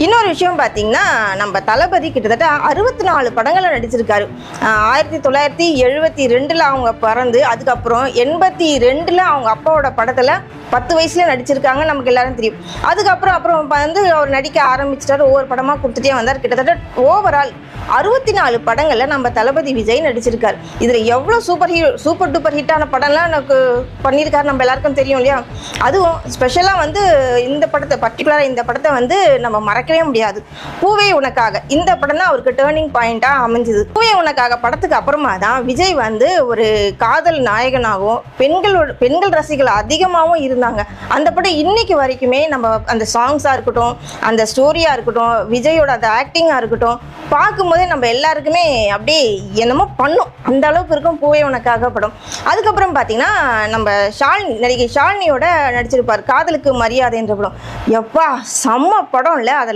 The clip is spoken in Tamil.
இன்னொரு விஷயம் பார்த்தீங்கன்னா, நம்ம தளபதி கிட்டத்தட்ட 64 படங்கள்ல நடிச்சிருக்காரு. 1972ல அவங்க பிறந்து, அதுக்கப்புறம் 82ல அவங்க அப்பாவோட படத்துல 10 வயசுல நடிச்சிருக்காங்க. நமக்கு எல்லாரும் தெரியும். அப்புறம் வந்து அவர் நடிக்க ஆரம்பிச்சிட்டாரு. ஒவ்வொரு படமா கொடுத்துட்டே வந்தார். கிட்டத்தட்ட ஓவரால் 64 படங்கள்ல நம்ம தளபதி விஜய் நடிச்சிருக்காரு. இதுல எவ்வளவு சூப்பர் டூப்பர் ஹிட்டான படம்லாம் எனக்கு பண்ணியிருக்காரு நம்ம எல்லாருக்கும் தெரியும் இல்லையா? அதுவும் ஸ்பெஷலா வந்து பர்டிகுலரா இந்த படத்தை வந்து நம்ம மறக்கவே முடியாது. பூவே உனக்காக இந்த படம் தான் அவருக்கு டேர்னிங் பாயிண்டா அமைஞ்சது. பூவே உனக்காக படத்துக்கு அப்புறமா தான் விஜய் வந்து ஒரு காதல் நாயகனாகவும் பெண்கள் ரசிகர்கள் அதிகமாகவும் இருந்தாங்க. அந்த படம் இன்னைக்கு வரைக்குமே நம்ம அந்த சாங்ஸா இருக்கட்டும், அந்த ஸ்டோரியா இருக்கட்டும், விஜயோட அந்த ஆக்டிங்கா இருக்கட்டும், பார்க்கும்போதே நம்ம எல்லாருக்குமே அப்படியே என்னமோ பண்ணும். அந்த அளவுக்கு இருக்கும் பூவே உனக்காக படம். அதுக்கப்புறம் பார்த்தீங்கன்னா நம்ம நடிகை ஷாலினியோட நடிச்சிருப்பார் காதலுக்கு மரியாதை என்ற படம். எப்பா செம்ம படம் இல்லை அதெல்லாம்.